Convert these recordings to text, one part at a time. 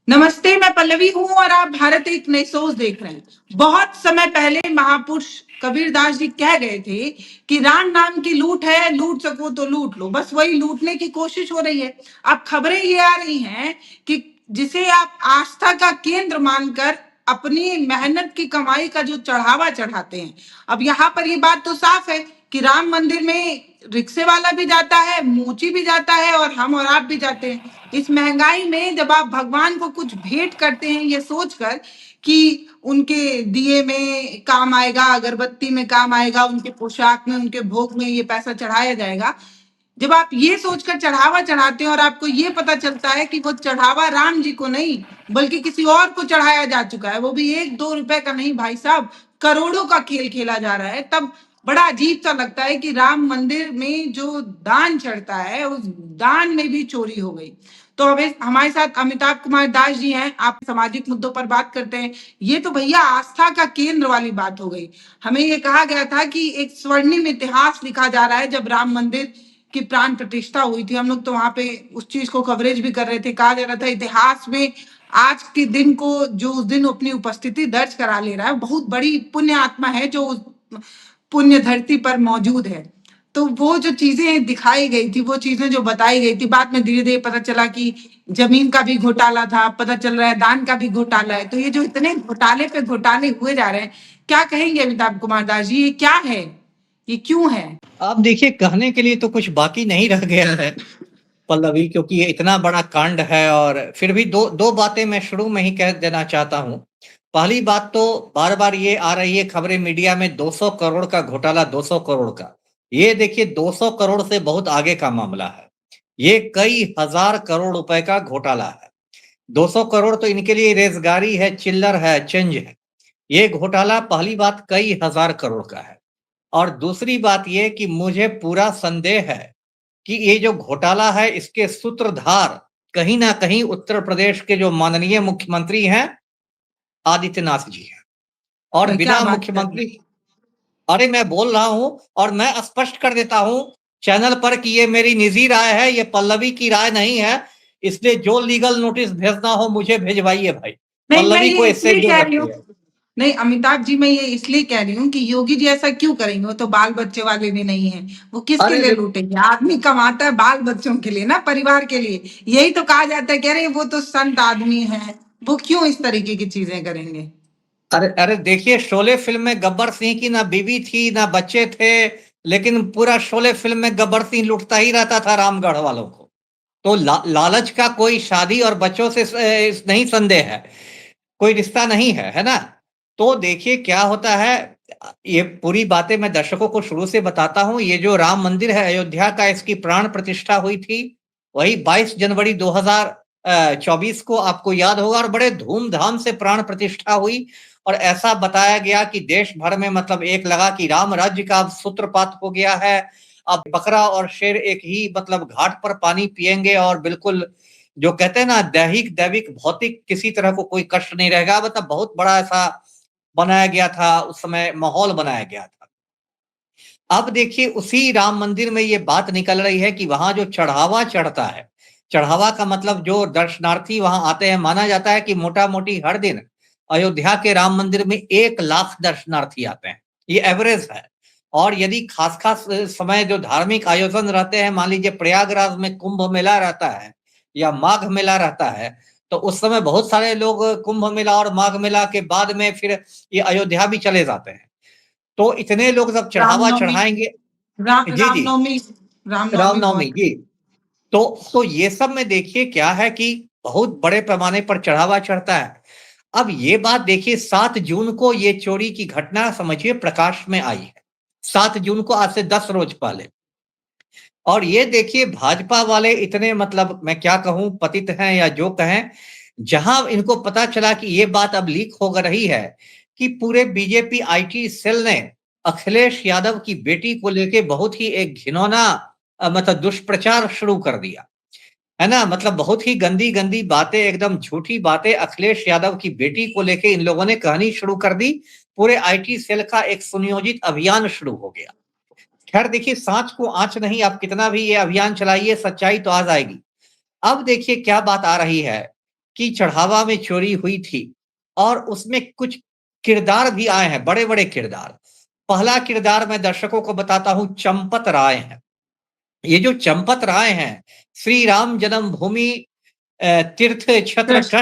नमस्ते, मैं पल्लवी हूँ और आप भारत एक नई सोच देख रहे हैं। बहुत समय पहले महापुरुष कबीरदास जी कह गए थे कि राम नाम की लूट है, लूट सको तो लूट लो। बस वही लूटने की कोशिश हो रही है। अब खबरें ये आ रही हैं कि जिसे आप आस्था का केंद्र मानकर अपनी मेहनत की कमाई का जो चढ़ावा चढ़ाते हैं। अब यहाँ पर ये बात तो साफ है कि राम मंदिर में रिक्शे वाला भी जाता है, मोची भी जाता है और हम और आप भी जाते हैं। इस महंगाई में जब आप भगवान को कुछ भेंट करते हैं ये सोचकर कि उनके दिए में काम आएगा, अगरबत्ती में काम आएगा, उनके पोशाक में, उनके भोग में ये पैसा चढ़ाया जाएगा। जब आप ये सोचकर चढ़ावा चढ़ाते हैं और आपको ये पता चलता है कि वो चढ़ावा राम जी को नहीं बल्कि किसी और को चढ़ाया जा चुका है, वो भी 1-2 रुपए का नहीं भाई साहब, करोड़ों का खेल खेला जा रहा है, तब बड़ा अजीब सा लगता है कि राम मंदिर में जो दान चढ़ता है उस दान में भी चोरी हो गई। तो अब हमारे साथ अमिताभ कुमार दास जी हैं, आप सामाजिक मुद्दों पर बात करते हैं। ये तो भैया आस्था का केंद्र वाली बात हो गई। हमें ये कहा गया था कि एक स्वर्णिम इतिहास लिखा जा रहा है। जब राम मंदिर की प्राण प्रतिष्ठा हुई थी, हम लोग तो वहां पे उस चीज को कवरेज भी कर रहे थे। कहा जा रहा था इतिहास में आज के दिन को, जो उस दिन अपनी उपस्थिति दर्ज करा ले रहा है, बहुत बड़ी पुण्य आत्मा है जो उस पुण्य धरती पर मौजूद है। तो वो जो चीजें दिखाई गई थी, वो चीजें जो बताई गई थी, बाद में धीरे धीरे पता चला कि जमीन का भी घोटाला था, पता चल रहा है दान का भी घोटाला है। तो ये जो इतने घोटाले पे घोटाले हुए जा रहे हैं, क्या कहेंगे अमिताभ कुमार दास जी, ये क्या है, ये क्यों है? आप देखिए, कहने के लिए तो कुछ बाकी नहीं रह गया है पल्लवी, क्योंकि ये इतना बड़ा कांड है। और फिर भी दो दो बातें मैं शुरू में ही कह देना चाहता हूँ। पहली बात तो बार बार ये आ रही है खबरें मीडिया में, 200 करोड़ का घोटाला, 200 करोड़ का। ये देखिए, 200 करोड़ से बहुत आगे का मामला है। ये कई हजार करोड़ रुपए का घोटाला है। 200 करोड़ तो इनके लिए रेजगारी है, चिल्लर है, चेंज है। ये घोटाला, पहली बात, कई हजार करोड़ का है। और दूसरी बात ये कि मुझे पूरा संदेह है कि ये जो घोटाला है इसके सूत्रधार कहीं ना कहीं उत्तर प्रदेश के जो माननीय मुख्यमंत्री हैं, आदित्यनाथ जी हैं। और अरे क्या बिना बात कर रहे मुख्यमंत्री, अरे मैं बोल रहा हूं और मैं स्पष्ट कर देता हूं चैनल पर कि ये मेरी निजी राय है, ये पल्लवी की राय नहीं है। इसलिए जो लीगल नोटिस भेजना हो मुझे भेजवाइए भाई। नहीं, मैं पल्लवी ये को इससे इसलिए जोड़ कह रही हूँ, रखिए। नहीं अमिताभ जी, मैं ये इसलिए कह रही हूँ कि योगी जी ऐसा क्यों करेंगे? वो तो बाल बच्चे वाले भी नहीं है। वो किसके अरे लिए देखो, लूटेंगे? आदमी कमाता है बाल बच्चों के लिए ना, परिवार के लिए। यही तो कहा जाता है, कह रहे वो तो संत आदमी है, वो क्यों इस तरीके की चीजें करेंगे? अरे अरे देखिए, शोले फिल्म में गब्बर सिंह की ना बीवी थी ना बच्चे थे, लेकिन पूरा शोले फिल्म में गब्बर सिंह लुटता ही रहता था रामगढ़ वालों को। तो लालच का कोई शादी और बच्चों से नहीं संदेह है, कोई रिश्ता नहीं है, है ना। तो देखिए क्या होता है, ये पूरी बातें मैं दर्शकों को शुरू से बताता हूं। ये जो राम मंदिर है अयोध्या का, इसकी प्राण प्रतिष्ठा हुई थी वही 22 जनवरी 2024 को, आपको याद होगा। और बड़े धूमधाम से प्राण प्रतिष्ठा हुई और ऐसा बताया गया कि देश भर में मतलब एक लगा कि राम राज्य का अब सूत्रपात हो गया है। अब बकरा और शेर एक ही मतलब घाट पर पानी पिएंगे और बिल्कुल जो कहते हैं ना, दैहिक दैविक भौतिक किसी तरह को कोई कष्ट नहीं रहेगा। मतलब बहुत बड़ा ऐसा बनाया गया था, उस समय माहौल बनाया गया था। अब देखिए, उसी राम मंदिर में ये बात निकल रही है कि वहां जो चढ़ावा चढ़ता है, चढ़ावा का मतलब जो दर्शनार्थी वहां आते हैं, माना जाता है कि मोटा मोटी हर दिन अयोध्या के राम मंदिर में 1 लाख दर्शनार्थी आते हैं, ये एवरेज है। और यदि खास खास समय जो धार्मिक आयोजन रहते हैं, मान लीजिए प्रयागराज में कुंभ मेला रहता है या माघ मेला रहता है, तो उस समय बहुत सारे लोग कुंभ मेला और माघ मेला के बाद में फिर ये अयोध्या भी चले जाते हैं। तो इतने लोग जब चढ़ावा रामनवमी, चढ़ाएंगे, जी जी, रामनवमी, रामनवमी रामनवमी बहुत। जी। तो ये सब में देखिए क्या है कि बहुत बड़े पैमाने पर चढ़ावा चढ़ता है। अब ये बात देखिए, 7 जून को ये चोरी की घटना समझिए प्रकाश में आई है। 7 जून को, आज से 10 रोज पहले। और ये देखिए, भाजपा वाले इतने मतलब मैं क्या कहूं, पतित हैं या जो कहें, जहां इनको पता चला कि ये बात अब लीक हो रही है कि पूरे बीजेपी आईटी सेल ने अखिलेश यादव की बेटी को लेके बहुत ही एक घिनौना मतलब दुष्प्रचार शुरू कर दिया, है ना। मतलब बहुत ही गंदी गंदी बातें, एकदम झूठी बातें अखिलेश यादव की बेटी को लेके इन लोगों ने कहनी शुरू कर दी। पूरे आईटी सेल का एक सुनियोजित अभियान शुरू हो गया। खैर देखिए, सांच को आंच नहीं, आप कितना भी ये अभियान चलाइए, सच्चाई तो आ जाएगी। अब देखिए क्या बात आ रही है की चढ़ावा में चोरी हुई थी और उसमें कुछ किरदार भी आए हैं, बड़े बड़े किरदार। पहला किरदार मैं दर्शकों को बताता हूं, चंपत राय है। ये जो चंपत राय हैं, श्री राम जन्मभूमि तीर्थ क्षेत्र ट्रस्ट।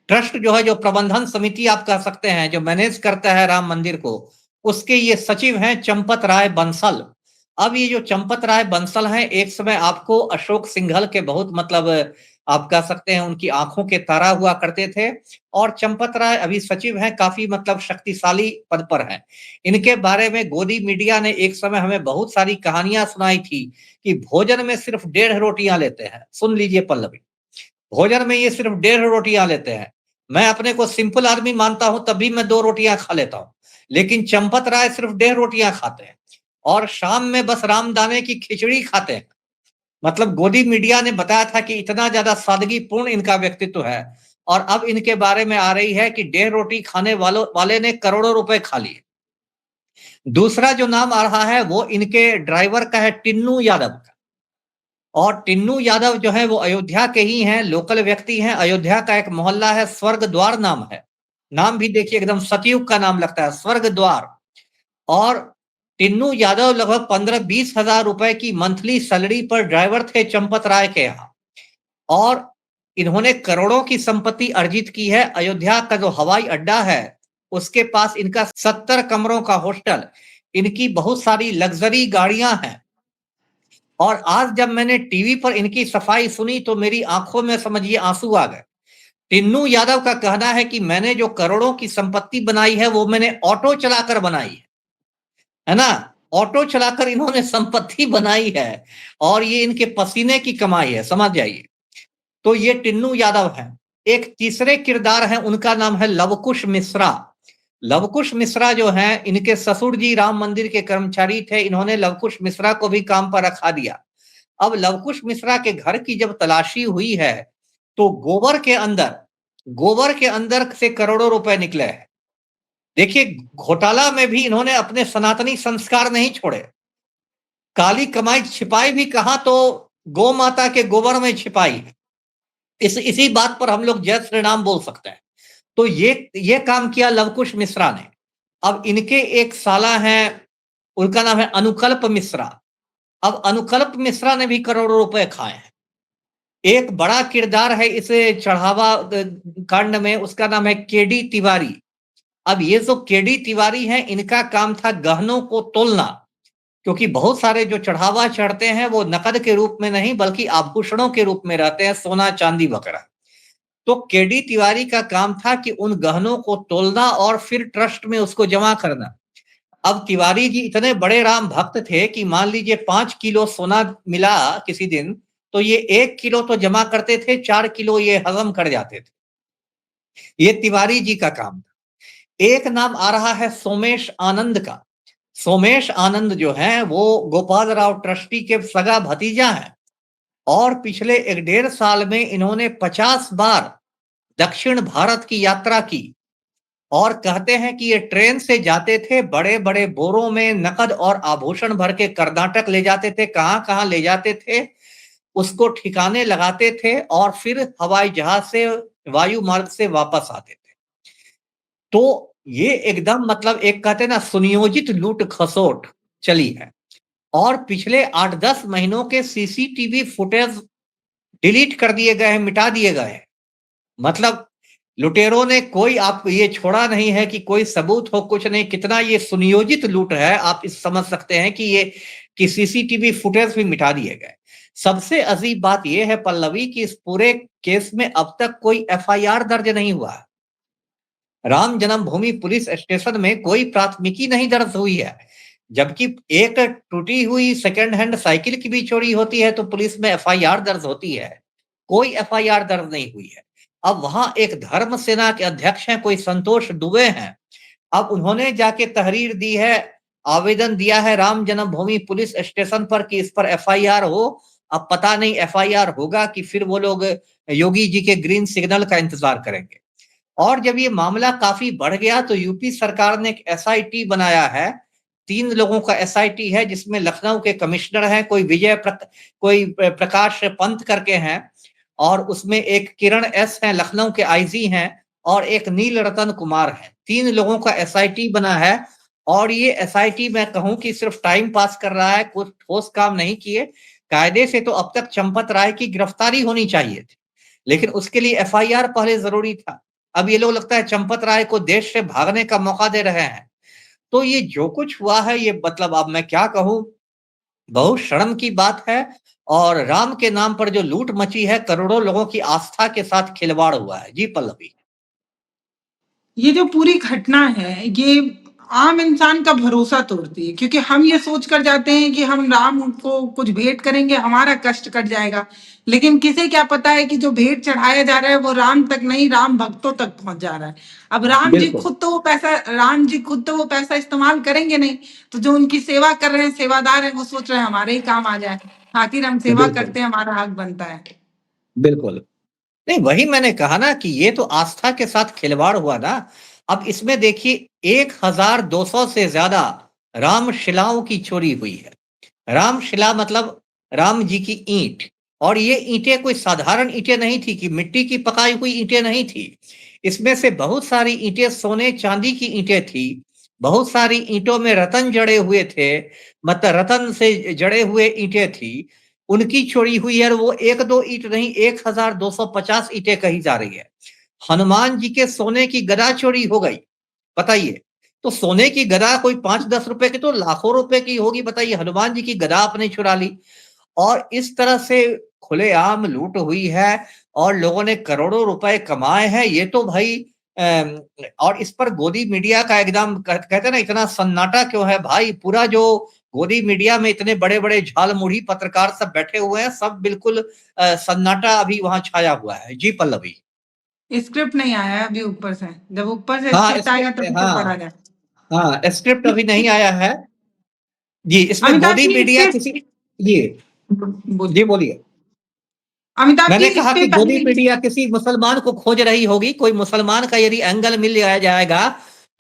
ट्रस्ट जो है, जो प्रबंधन समिति आप कह सकते हैं, जो मैनेज करता है राम मंदिर को, उसके ये सचिव हैं चंपत राय बंसल। अब ये जो चंपत राय बंसल हैं, एक समय आपको अशोक सिंघल के बहुत मतलब आप कह सकते हैं उनकी आंखों के तारा हुआ करते थे। और चंपत राय अभी सचिव हैं, काफी मतलब शक्तिशाली पद पर हैं। इनके बारे में गोदी मीडिया ने एक समय हमें बहुत सारी कहानियां सुनाई थी कि भोजन में सिर्फ 1.5 रोटियां लेते हैं। सुन लीजिए पल्लवी, भोजन में ये सिर्फ 1.5 रोटियां लेते हैं। मैं अपने को सिंपल आदमी मानता हूं, तब भी मैं 2 रोटियां खा लेता हूं, लेकिन चंपत राय सिर्फ 1.5 रोटियां खाते हैं और शाम में बस रामदाने की खिचड़ी खाते हैं। मतलब गोदी मीडिया ने बताया था कि इतना ज्यादा सादगीपूर्ण इनका व्यक्तित्व है। और अब इनके बारे में आ रही है कि 1.5 रोटी खाने वाले ने करोड़ों रुपए खा लिए। दूसरा जो नाम आ रहा है वो इनके ड्राइवर का है, टिन्नू यादव का। और टिन्नू यादव जो है वो अयोध्या के ही हैं, लोकल व्यक्ति हैं। अयोध्या का एक मोहल्ला है, स्वर्ग द्वार नाम है। नाम भी देखिए एकदम सतयुग का नाम लगता है, स्वर्ग द्वार। और टिन्नू यादव लगभग 15-20 हजार रुपए की मंथली सैलरी पर ड्राइवर थे चंपत राय के यहाँ। और इन्होंने करोड़ों की संपत्ति अर्जित की है। अयोध्या का जो हवाई अड्डा है उसके पास इनका 70 कमरों का हॉस्टल, इनकी बहुत सारी लग्जरी गाड़ियां हैं। और आज जब मैंने टीवी पर इनकी सफाई सुनी तो मेरी आंखों में समझिए आंसू आ गए। टिन्नू यादव का कहना है कि मैंने जो करोड़ों की संपत्ति बनाई है वो मैंने ऑटो चलाकर बनाई है ना। ऑटो चलाकर इन्होंने संपत्ति बनाई है और ये इनके पसीने की कमाई है, समझ जाइए। तो ये टिन्नू यादव है। एक तीसरे किरदार है, उनका नाम है लवकुश मिश्रा। लवकुश मिश्रा जो हैं, इनके ससुर जी राम मंदिर के कर्मचारी थे, इन्होंने लवकुश मिश्रा को भी काम पर रखा दिया। अब लवकुश मिश्रा के घर की जब तलाशी हुई है तो गोबर के अंदर से करोड़ों रुपए निकले हैं। देखिए, घोटाला में भी इन्होंने अपने सनातनी संस्कार नहीं छोड़े। काली कमाई छिपाई भी कहां, तो गौ माता के गोबर में छिपाई। इसी बात पर हम लोग जय श्री राम बोल सकते हैं। तो ये काम किया लवकुश मिश्रा ने। अब इनके एक साला हैं, उनका नाम है अनुकल्प मिश्रा। अब अनुकल्प मिश्रा ने भी करोड़ों रुपए खाए हैं। एक बड़ा किरदार है इस चढ़ावा कांड में, उसका नाम है केडी तिवारी। अब ये जो केडी तिवारी हैं, इनका काम था गहनों को तोलना, क्योंकि बहुत सारे जो चढ़ावा चढ़ते हैं वो नकद के रूप में नहीं बल्कि आभूषणों के रूप में रहते हैं, सोना चांदी वगैरह। तो केडी तिवारी का काम था कि उन गहनों को तोलना और फिर ट्रस्ट में उसको जमा करना। अब तिवारी जी इतने बड़े राम भक्त थे कि मान लीजिए 5 किलो सोना मिला किसी दिन, तो ये 1 किलो तो जमा करते थे, 4 किलो ये हजम कर जाते थे। ये तिवारी जी का काम था। एक नाम आ रहा है सोमेश आनंद का। सोमेश आनंद जो है वो गोपाल राव ट्रस्टी के सगा भतीजा हैं और पिछले 1.5 साल में इन्होंने 50 बार दक्षिण भारत की यात्रा की। और कहते हैं कि ये ट्रेन से जाते थे, बड़े बड़े बोरों में नकद और आभूषण भर के कर्नाटक ले जाते थे, कहां कहां ले जाते थे उसको ठिकाने लगाते थे और फिर हवाई जहाज से, वायु मार्ग से वापस आते थे। तो ये एकदम मतलब एक कहते हैं ना सुनियोजित लूट खसोट चली है। और पिछले 8-10 महीनों के सीसीटीवी फुटेज डिलीट कर दिए गए हैं, मिटा दिए गए हैं। मतलब लुटेरों ने कोई आप ये छोड़ा नहीं है कि कोई सबूत हो, कुछ नहीं। कितना ये सुनियोजित लूट है, आप इस समझ सकते हैं कि ये कि सीसीटीवी फुटेज भी मिटा दिए गए। सबसे अजीब बात यह है पल्लवी कि इस पूरे केस में अब तक कोई एफआईआर दर्ज नहीं हुआ। राम जन्मभूमि पुलिस स्टेशन में कोई प्राथमिकी नहीं दर्ज हुई है, जबकि एक टूटी हुई सेकेंड हैंड साइकिल की भी चोरी होती है तो पुलिस में एफआईआर दर्ज होती है। कोई एफआईआर दर्ज नहीं हुई है। अब वहां एक धर्म सेना के अध्यक्ष हैं, कोई संतोष दुबे हैं। अब उन्होंने जाके तहरीर दी है, आवेदन दिया है राम जन्मभूमि पुलिस स्टेशन पर कि इस पर एफआईआर हो। अब पता नहीं एफआईआर होगा कि फिर वो लोग योगी जी के ग्रीन सिग्नल का इंतजार करेंगे। और जब ये मामला काफी बढ़ गया तो यूपी सरकार ने एक एसआईटी बनाया है। 3 लोगों का एसआईटी है जिसमें लखनऊ के कमिश्नर हैं, कोई प्रकाश पंत करके हैं, और उसमें एक किरण एस हैं, लखनऊ के आईजी हैं, और एक नील रतन कुमार है। 3 लोगों का एसआईटी बना है, और ये एसआईटी मैं कहूं कि सिर्फ टाइम पास कर रहा है, कुछ ठोस काम नहीं किए। कायदे से तो अब तक चंपत राय की गिरफ्तारी होनी चाहिए थी, लेकिन उसके लिए एफआईआर पहले जरूरी था। अब ये लोग लगता है चंपत राय को देश से भागने का मौका दे रहे हैं। तो ये जो कुछ हुआ है, ये मतलब अब मैं क्या कहूं, बहुत शर्म की बात है। और राम के नाम पर जो लूट मची है, करोड़ों लोगों की आस्था के साथ खिलवाड़ हुआ है। जी पल्लवी। ये जो पूरी घटना है, ये आम इंसान का भरोसा तोड़ती है, क्योंकि हम ये सोच कर जाते हैं कि हम राम को कुछ भेंट करेंगे, हमारा कष्ट कट जाएगा। लेकिन किसे क्या पता है कि जो भेंट चढ़ाया जा रहा है वो राम तक नहीं, राम भक्तों तक पहुंच जा रहा है। अब बिल्कुल राम जी खुद तो वो पैसा इस्तेमाल करेंगे नहीं, तो जो उनकी सेवा कर रहे हैं, सेवादार हैं, वो सोच रहे हैं हमारे ही काम आ जाए। आखिर हम सेवा बिल्कुल करते हैं, हमारा हक बनता है। बिल्कुल। नहीं, वही मैंने कहा ना कि ये तो आस्था के साथ खिलवाड़ हुआ ना। अब इसमें देखिए, 1200 से ज्यादा रामशिलाओं की चोरी हुई है। रामशिला मतलब राम जी की ईंट। और ये ईंटें कोई साधारण ईंटें नहीं थी कि मिट्टी की पकाई हुई ईंटें नहीं थी। इसमें से बहुत सारी ईंटें सोने चांदी की ईंटें थी। बहुत सारी ईंटों में रतन जड़े हुए थे, मतलब रतन से जड़े हुए ईंटें थी। उनकी चोरी हुई है, और वो एक दो ईंट नहीं, 1250 ईंटें कही जा रही है। हनुमान जी के सोने की गदा चोरी हो गई, बताइए। तो सोने की गदा कोई 5-10 रुपए की तो लाखों रुपए की होगी, बताइए। हनुमान जी की गदा आपने चुरा ली। और इस तरह से खुलेआम लूट हुई है, और लोगों ने करोड़ों रुपए कमाए हैं। ये तो भाई अम, और इस पर गोदी मीडिया का एकदम कहते हैं ना, इतना सन्नाटा क्यों है भाई। पूरा जो गोदी मीडिया में इतने बड़े बड़े झालमुड़ी पत्रकार सब बैठे हुए हैं, सब बिल्कुल सन्नाटा अभी वहां छाया हुआ है। जी पल्लवी। स्क्रिप्ट नहीं आया है अभी ऊपर से, जब ऊपर से हाँ स्क्रिप्ट आएगा तभी तो पढ़ा हाँ जाए। हाँ, स्क्रिप्ट अभी नहीं आया है। जी, इसमें अमिताभ गोदी जी इस मीडिया पे किसी। जी। बोल जी बोलिए। अमिताभ जी मैंने इस कहा पे कि गोदी पहले मीडिया किसी मुसलमान को खोज रही होगी। कोई मुसलमान का यदि एंगल मिल जाया जाएगा,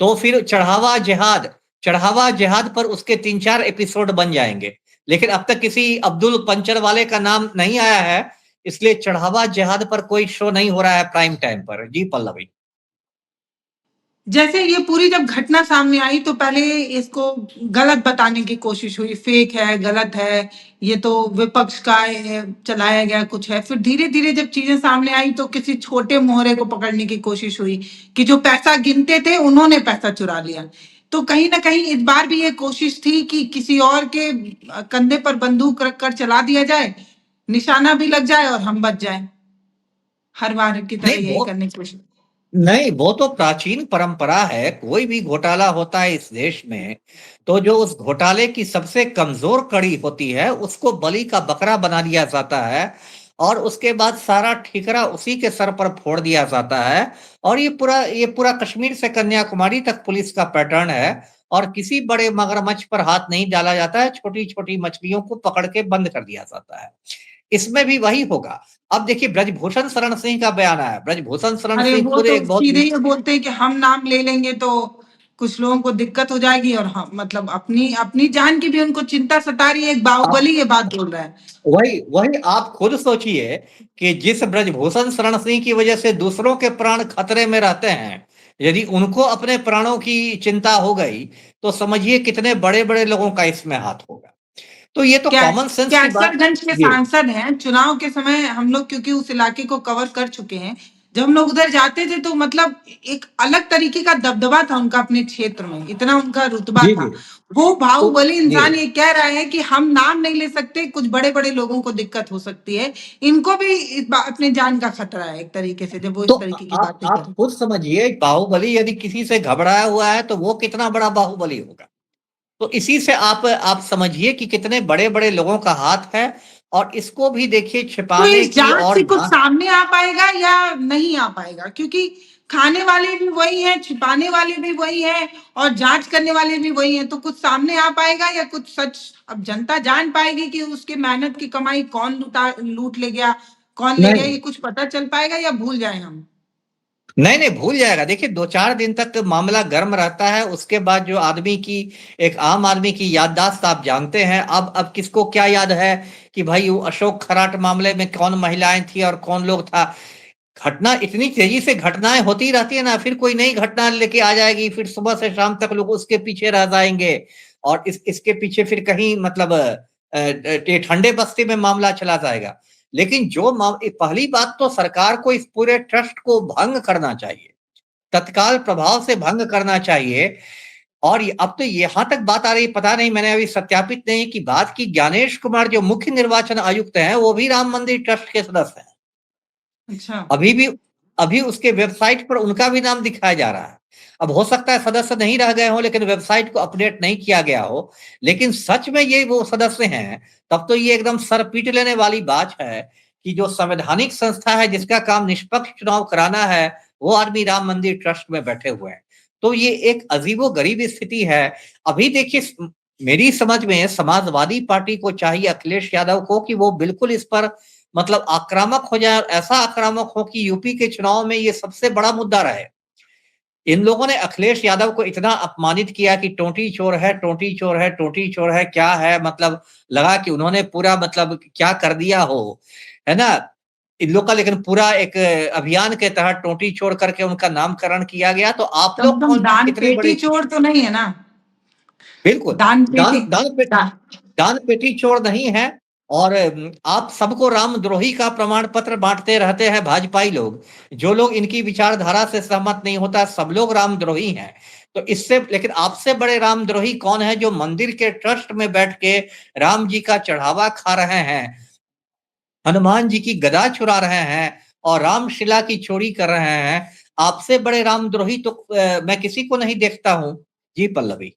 तो फिर चढ़ावा जिहाद पर उसके 3-4 एपिसोड बन जाएंगे। लेकिन अब तक किसी अब्दुल पंचर वाले का नाम नहीं आया है, इसलिए चढ़ावा जिहाद पर कोई शो नहीं हो रहा है प्राइम टाइम पर। जी पल्लवी। जैसे ये पूरी जब घटना सामने आई तो पहले इसको गलत बताने की कोशिश हुई, फेक है, गलत है, ये तो विपक्ष का चलाया गया कुछ है। फिर धीरे धीरे जब चीजें सामने आई तो किसी छोटे मोहरे को पकड़ने की कोशिश हुई कि जो पैसा गिनते थे उन्होंने पैसा चुरा लिया। तो कहीं ना कहीं इस बार भी ये कोशिश थी कि किसी और के कंधे पर बंदूक रखकर चला दिया जाए, निशाना भी लग जाए और हम बच जाए। हर बार की तरह नहीं यही वो करने की कोशिश। नहीं, वो तो प्राचीन परंपरा है। कोई भी घोटाला होता है इस देश में, तो जो उस घोटाले की सबसे कमजोर कड़ी होती है, उसको बलि का बकरा बना दिया जाता है, और उसके बाद सारा ठीकरा उसी के सर पर फोड़ दिया जाता है। और ये पूरा कश्मीर से कन्याकुमारी तक पुलिस का पैटर्न है। और किसी बड़े मगरमच्छ पर हाथ नहीं डाला जाता है, छोटी छोटी मछलियों को पकड़ के बंद कर दिया जाता है। इसमें भी वही होगा। अब देखिए, ब्रजभूषण शरण सिंह का बयान आया। ब्रजभूषण शरण अरे सिंह वो खुद तो एक बहुत। सीधे ही बोलते हैं कि हम नाम ले लेंगे तो कुछ लोगों को दिक्कत हो जाएगी, और हम मतलब अपनी अपनी जान की भी उनको चिंता सता रही है। एक आप बाहुबली ये बात बोल रहा है। वही वही आप खुद सोचिए कि जिस ब्रजभूषण शरण सिंह की वजह से दूसरों के प्राण खतरे में रहते हैं, यदि उनको अपने प्राणों की चिंता हो गई, तो समझिए कितने बड़े बड़े लोगों का इसमें हाथ होगा। तो ये तो कॉमन सेंस की बात। कैसरगंज के जी सांसद हैं। चुनाव के समय हम लोग क्योंकि उस इलाके को कवर कर चुके हैं, जब हम लोग उधर जाते थे तो मतलब एक अलग तरीके का दबदबा था उनका अपने क्षेत्र में, इतना उनका रुतबा जी जी। था। वो तो बाहुबली जी इंसान ये कह रहा है कि हम नाम नहीं ले सकते, कुछ बड़े बड़े लोगों को दिक्कत हो सकती है। इनको भी अपने जान का खतरा है एक तरीके से, जब वो तो इस तरीके की आप बातें आप करें। खुद समझिए, बाहुबली यदि किसी से घबराया हुआ है, तो वो कितना बड़ा बाहुबली होगा। तो इसी से आप समझिए कि कितने बड़े बड़े लोगों का हाथ है। और इसको भी देखिए तो छिपाने इस की जांच और से कुछ सामने आ पाएगा या नहीं आ पाएगा, क्योंकि खाने वाले भी वही हैं, छिपाने वाले भी वही हैं, और जांच करने वाले भी वही हैं। तो कुछ सामने आ पाएगा या कुछ सच अब जनता जान पाएगी कि उसके मेहनत की कमाई कौन लूट ले गया, कौन ले गया, नहीं, ये कुछ पता चल पाएगा या भूल जाए हम। नहीं नहीं भूल जाएगा। देखिए 2-4 दिन तक मामला गर्म रहता है, उसके बाद जो आदमी की, एक आम आदमी की याददाश्त आप जानते हैं। अब किसको क्या याद है कि भाई वो अशोक खराट मामले में कौन महिलाएं थी और कौन लोग था। घटना इतनी तेजी से घटनाएं होती रहती है ना, फिर कोई नई घटना लेके आ जाएगी, फिर सुबह से शाम तक लोग उसके पीछे रह जाएंगे, और इसके पीछे फिर कहीं मतलब ये ठंडे बस्ती में मामला चला जाएगा। लेकिन पहली बात तो सरकार को इस पूरे ट्रस्ट को भंग करना चाहिए, तत्काल प्रभाव से भंग करना चाहिए। और अब तो यहाँ तक बात आ रही, पता नहीं, मैंने अभी सत्यापित नहीं की बात की, ज्ञानेश कुमार जो मुख्य निर्वाचन आयुक्त हैं वो भी राम मंदिर ट्रस्ट के सदस्य हैं। अच्छा। अभी भी, अभी उसके वेबसाइट पर उनका भी नाम दिखाया जा रहा है। अब हो सकता है सदस्य नहीं रह गए हो, लेकिन वेबसाइट को अपडेट नहीं किया गया हो, लेकिन सच में ये वो सदस्य हैं, तब तो ये एकदम सर पीट लेने वाली बात है कि जो संवैधानिक संस्था है जिसका काम निष्पक्ष चुनाव कराना है, वो आदमी राम मंदिर ट्रस्ट में बैठे हुए हैं। तो ये एक अजीबोगरीब स्थिति है। अभी देखिए, मेरी समझ में समाजवादी पार्टी को चाहिए, अखिलेश यादव को, कि वो बिल्कुल इस पर मतलब आक्रामक हो जाए, और ऐसा आक्रामक हो कि यूपी के चुनाव में ये सबसे बड़ा मुद्दा रहे। इन लोगों ने अखिलेश यादव को इतना अपमानित किया कि टोंटी चोर है, टोंटी चोर है, टोंटी चोर है, क्या है, मतलब लगा कि उन्होंने पूरा मतलब क्या कर दिया हो, है ना? इन लोग का लेकिन पूरा एक अभियान के तहत टोंटी चोर करके उनका नामकरण किया गया। तो आप कम से लोग कम कौन दान कितने पेटी बड़े, चोर तो नहीं है ना? बिल्कुल दान दान पेटी। दान पे दा, दान पेटी चोर नहीं है। और आप सबको रामद्रोही का प्रमाण पत्र बांटते रहते हैं भाजपाई लोग। जो लोग इनकी विचारधारा से सहमत नहीं होता, सब लोग रामद्रोही हैं। तो इससे, लेकिन आपसे बड़े रामद्रोही कौन है जो मंदिर के ट्रस्ट में बैठ के राम जी का चढ़ावा खा रहे हैं, हनुमान जी की गदा चुरा रहे हैं और रामशिला की चोरी कर रहे हैं। आपसे बड़े रामद्रोही तो मैं किसी को नहीं देखता हूं। जी पल्लवी।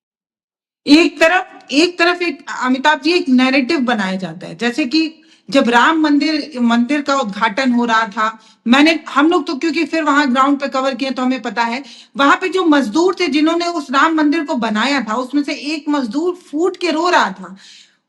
एक तरफ एक अमिताभ जी एक नैरेटिव बनाया जाता है, जैसे कि जब राम मंदिर मंदिर का उद्घाटन हो रहा था, हम लोग तो क्योंकि फिर वहां ग्राउंड पे कवर किए तो हमें पता है, वहां पे जो मजदूर थे जिन्होंने उस राम मंदिर को बनाया था, उसमें से एक मजदूर फूट के रो रहा था।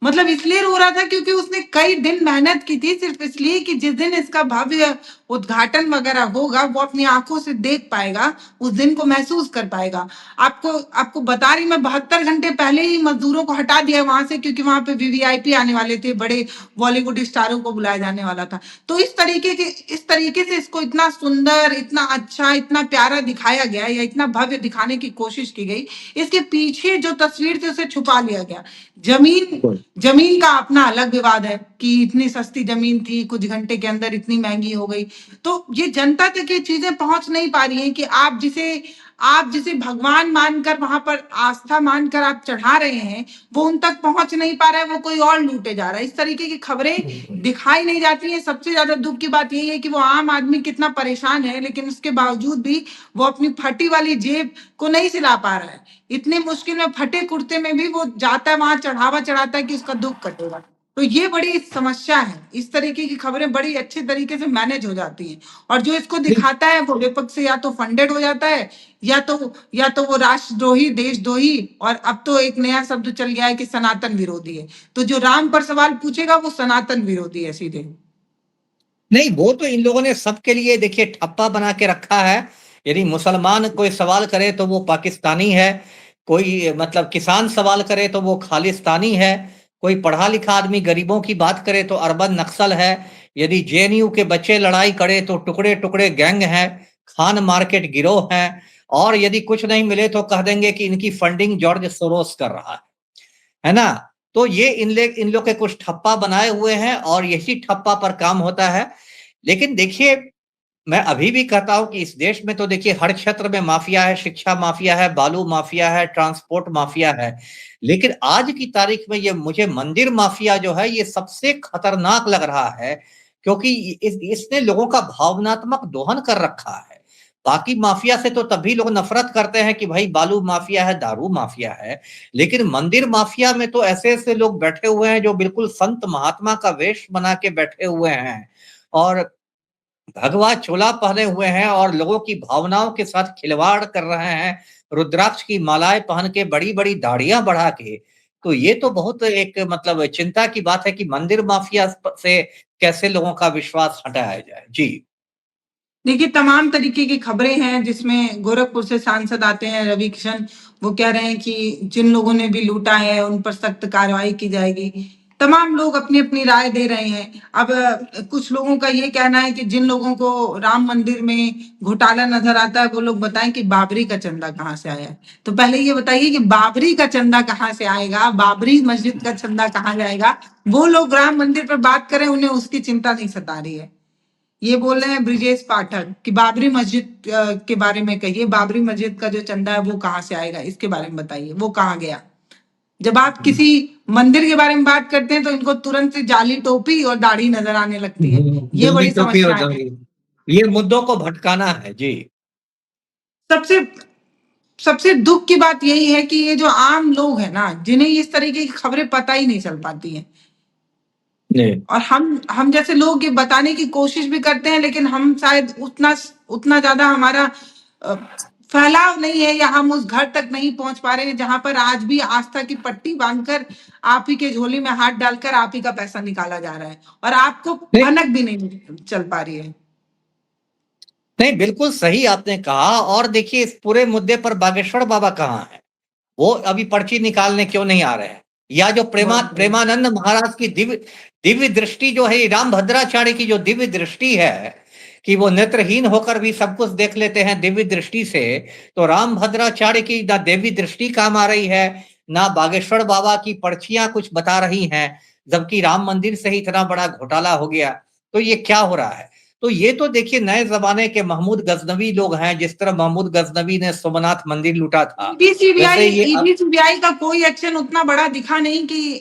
मतलब इसलिए रो रहा था क्योंकि उसने कई दिन मेहनत की थी, सिर्फ इसलिए कि जिस दिन इसका भव्य उद्घाटन वगैरह होगा वो अपनी आंखों से देख पाएगा, उस दिन को महसूस कर पाएगा। आपको आपको बता रही मैं, 72 घंटे पहले ही मजदूरों को हटा दिया वहां से, क्योंकि वहां पे वीवीआईपी आने वाले थे, बड़े बॉलीवुड स्टारों को बुलाया जाने वाला था। तो इस तरीके से इसको इतना सुंदर, इतना अच्छा, इतना प्यारा दिखाया गया, या इतना भव्य दिखाने की कोशिश की गई। इसके पीछे जो तस्वीर थी उसे छुपा लिया गया। जमीन जमीन का अपना अलग विवाद है कि इतनी सस्ती जमीन थी, कुछ घंटे के अंदर इतनी महंगी हो गई। तो ये जनता तक ये चीजें पहुंच नहीं पा रही हैं कि आप जिसे भगवान मानकर, वहां पर आस्था मानकर आप चढ़ा रहे हैं, वो उन तक पहुंच नहीं पा रहा है, वो कोई और लूटे जा रहा है। इस तरीके की खबरें दिखाई नहीं जाती हैं। सबसे ज्यादा दुख की बात यही है कि वो आम आदमी कितना परेशान है, लेकिन उसके बावजूद भी वो अपनी फटी वाली जेब को नहीं सिला पा रहा है। इतनी मुश्किल में फटे कुर्ते में भी वो जाता है, वहां चढ़ावा चढ़ाता है कि उसका दुख कटेगा। तो ये बड़ी समस्या है। इस तरीके की खबरें बड़ी अच्छे तरीके से मैनेज हो जाती हैं, और जो इसको दिखाता है वो विपक्ष से या तो फंडेड हो जाता है, या तो वो राष्ट्रद्रोही, देशद्रोही, और अब तो एक नया शब्द चल गया है कि सनातन विरोधी है। तो जो राम पर सवाल पूछेगा वो सनातन विरोधी है सीधे। नहीं, वो तो इन लोगों ने सबके लिए देखिए ठप्पा बना के रखा है। यदि मुसलमान कोई सवाल करे तो वो पाकिस्तानी है, कोई मतलब किसान सवाल करे तो वो खालिस्तानी है, कोई पढ़ा लिखा आदमी गरीबों की बात करे तो अर्बन नक्सल है, यदि जेएनयू के बच्चे लड़ाई करे तो टुकड़े टुकड़े गैंग है, खान मार्केट गिरोह है, और यदि कुछ नहीं मिले तो कह देंगे कि इनकी फंडिंग जॉर्ज सोरोस कर रहा है ना? तो ये इन लोग के कुछ ठप्पा बनाए हुए हैं और यही ठप्पा पर काम होता है। लेकिन देखिए, मैं अभी भी कहता हूं कि इस देश में तो देखिए हर क्षेत्र में माफिया है, शिक्षा माफिया है, बालू माफिया है, ट्रांसपोर्ट माफिया है। लेकिन आज की तारीख में ये मुझे मंदिर माफिया जो है ये सबसे खतरनाक लग रहा है, क्योंकि इसने लोगों का भावनात्मक दोहन कर रखा है। बाकी माफिया से तो तभी लोग नफरत करते हैं कि भाई बालू माफिया है, दारू माफिया है, लेकिन मंदिर माफिया में तो ऐसे ऐसे लोग बैठे हुए हैं जो बिल्कुल संत महात्मा का वेश बना के बैठे हुए हैं, और भगवा चोला पहने हुए हैं, और लोगों की भावनाओं के साथ खिलवाड़ कर रहे हैं, रुद्राक्ष की मालाएं पहन के, बड़ी बड़ी दाढ़ियां बढ़ा के। तो ये तो बहुत एक मतलब चिंता की बात है कि मंदिर माफिया से कैसे लोगों का विश्वास हटाया जाए। जी। देखिए, तमाम तरीके की खबरें हैं जिसमें गोरखपुर से सांसद आते हैं रवि किशन, वो कह रहे हैं कि जिन लोगों ने भी लूटा है उन पर सख्त कार्रवाई की जाएगी। तमाम लोग अपनी-अपनी राय दे रहे हैं। अब कुछ लोगों का ये कहना है कि जिन लोगों को राम मंदिर में घोटाला नज़र आता है वो लोग बताएँ कि बाबरी का चंदा कहाँ से आया है? तो पहले ये बताइए कि बाबरी का चंदा कहाँ से आएगा? बाबरी मस्जिद का चंदा कहाँ जाएगा? वो लोग राम मंदिर पर बात करें, उन्हें उसकी चिंता नहीं सता रही है। ये बोल रहे हैं ब्रिजेश पाठक कि बाबरी मस्जिद के बारे में कहिए, बाबरी मस्जिद का जो चंदा है वो कहाँ से आएगा, इसके बारे में बताइए, वो कहाँ गया? जब आप किसी मंदिर के बारे में बात करते हैं तो इनको तुरंत से जाली टोपी और दाढ़ी नजर आने लगती है। ये जल्दी बड़ी टोपी और समस्या है। दाढ़ी, ये मुद्दों को भटकाना है जी। सबसे सबसे दुख की बात यही है कि ये जो आम लोग हैं ना, जिन्हें इस तरीके की खबरें पता ही नहीं चल पाती हैं, जी और हम जैसे लोग ये बताने की कोशिश भी करते हैं, लेकिन हम शायद उतना उतना ज्यादा हमारा अ, फैलाव नहीं है, या हम उस घर तक नहीं पहुंच पा रहे हैं जहां पर आज भी आस्था की पट्टी बांधकर आप ही के झोली में हाथ डालकर आप ही का पैसा निकाला जा रहा है और आपको नहीं, भनक भी नहीं चल पा रही है। नहीं, बिल्कुल सही आपने कहा। और देखिए, इस पूरे मुद्दे पर बागेश्वर बाबा कहाँ हैं? वो अभी पर्ची निकालने क्यों नहीं आ रहे हैं? या जो बहुत बढ़िया। प्रेमानंद महाराज की दिव्य दिव्य दृष्टि जो है, राम भद्राचार्य की जो दिव्य दृष्टि है कि वो नेत्रहीन होकर भी सब कुछ देख लेते हैं दिव्य दृष्टि से, तो राम भद्राचार्य की ना दिव्य दृष्टि काम आ रही है, ना बागेश्वर बाबा की पर्चियां कुछ बता रही हैं, जबकि राम मंदिर से ही इतना बड़ा घोटाला हो गया। तो ये क्या हो रहा है? तो ये तो देखिए, नए जमाने के महमूद गजनवी लोग हैं। जिस तरह महमूद गजनवी ने सोमनाथ मंदिर लूटा था, ईडी सीबीआई वैसे ये ईडी सीबीआई का कोई एक्शन उतना बड़ा दिखा नहीं कि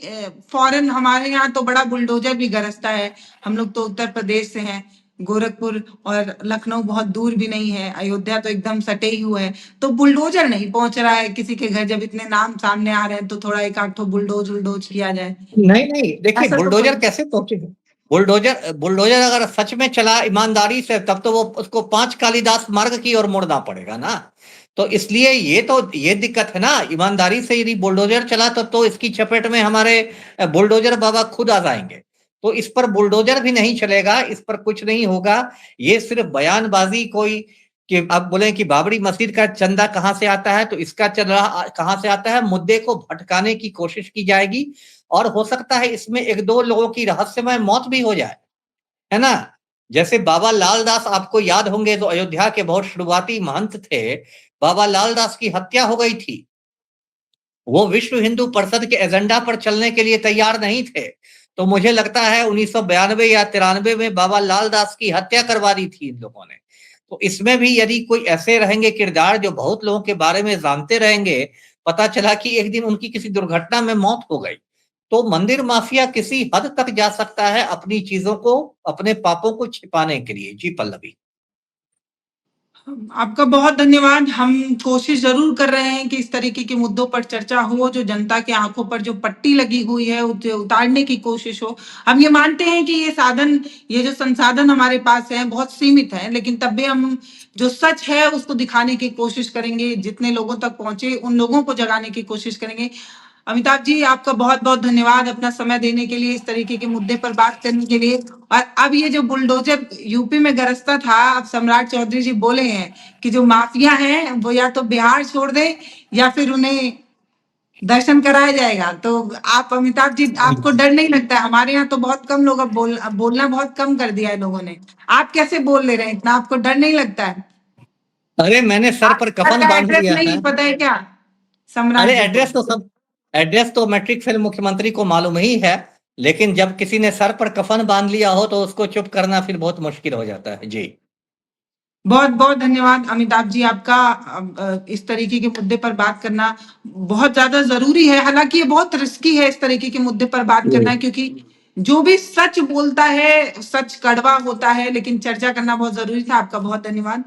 फॉरेन, हमारे यहाँ तो बड़ा बुलडोजर भी गरजता है। हम लोग तो उत्तर प्रदेश से हैं, गोरखपुर और लखनऊ बहुत दूर भी नहीं है, अयोध्या तो एकदम सटे ही हुए है, तो बुलडोजर नहीं पहुंच रहा है किसी के घर। जब इतने नाम सामने आ रहे हैं तो थोड़ा एक आध ठो बुलडोज उलडोज किया जाए, नहीं, नहीं, देखिए, ऐसा तो कोई। बुलडोजर कैसे पहुंचे? बुलडोजर अगर सच में चला ईमानदारी से, तब तो वो उसको 5 कालिदास मार्ग की ओर मुड़ना पड़ेगा ना। तो इसलिए ये दिक्कत है ना, ईमानदारी से यदि बुलडोजर चला तो इसकी चपेट में हमारे बुलडोजर बाबा खुद आ जाएंगे। तो इस पर बुलडोजर भी नहीं चलेगा, इस पर कुछ नहीं होगा। ये सिर्फ बयानबाजी कोई कि आप बोले कि बाबरी मस्जिद का चंदा कहाँ से आता है, तो इसका चंदा कहाँ से आता है, मुद्दे को भटकाने की कोशिश की जाएगी। और हो सकता है इसमें 1-2 लोगों की रहस्यमय मौत भी हो जाए, है ना? जैसे बाबा लालदास, आपको याद होंगे, जो अयोध्या के बहुत शुरुआती महंत थे, बाबा लालदास की हत्या हो गई थी। वो विश्व हिंदू परिषद के एजेंडा पर चलने के लिए तैयार नहीं थे। तो मुझे लगता है 1992 या 93 में बाबा लालदास की हत्या करवा दी थी इन लोगों ने। तो इसमें भी यदि कोई ऐसे रहेंगे किरदार जो बहुत लोगों के बारे में जानते रहेंगे, पता चला कि एक दिन उनकी किसी दुर्घटना में मौत हो गई, तो मंदिर माफिया किसी हद तक जा सकता है अपनी चीजों को, अपने पापों को छिपाने के लिए। जी पल्लवी। आपका बहुत धन्यवाद। हम कोशिश ज़रूर कर रहे हैं कि इस तरीके के मुद्दों पर चर्चा हो, जो जनता की आँखों पर जो पट्टी लगी हुई है, उसे उतारने की कोशिश हो। हम ये मानते हैं कि ये जो संसाधन हमारे पास हैं, बहुत सीमित हैं, लेकिन तब भी हम जो सच है, उसको दिखाने की कोशिश करेंगे। जितने लोगों तक पहुँचे, उन लोगों को जगाने की कोशिश करेंगे। अमिताभ जी, आपका बहुत-बहुत धन्यवाद अपना समय देने के लिए, इस तरीके के मुद्दे पर बात करने के लिए। और अब ये जो बुलडोज़र यूपी में गरजता था, अब सम्राट चौधरी जी बोले हैं कि जो माफिया हैं, वो या तो बिहार छोड़ दें या फिर उन्हें दर्शन कराया जाएगा। तो आप अमिताभ जी, आपको डर नहीं लगता है? हमारे यहाँ तो बहुत कम लोग अब बोलना बहुत कम कर दिया है लोगों ने। आप कैसे बोल ले रहे हैं इतना? आपको डर नहीं लगता है? अरे, मैंने सर पर आपके घर कफन का बांध एड्रेस लिया है। नहीं पता है क्या सम्राट अरे, जी को? एड्रेस तो मैट्रिक फेल मुख्यमंत्री को मालूम ही है, लेकिन जब किसी ने सर पर कफन बांध लिया हो तो उसको चुप करना फिर बहुत मुश्किल हो जाता है। जी। बहुत-बहुत धन्यवाद अमिताभ जी आपका। इस तरीके के मुद्दे पर बात करना बहुत ज़्यादा ज़रूरी है। हालाँकि ये बहुत रिस्की है इस तरीके के मुद्दे पर बात करना, क्योंकि जो भी सच बोलता है, सच कड़वा होता है, लेकिन चर्चा करना बहुत ज़रूरी था। आपका बहुत धन्यवाद।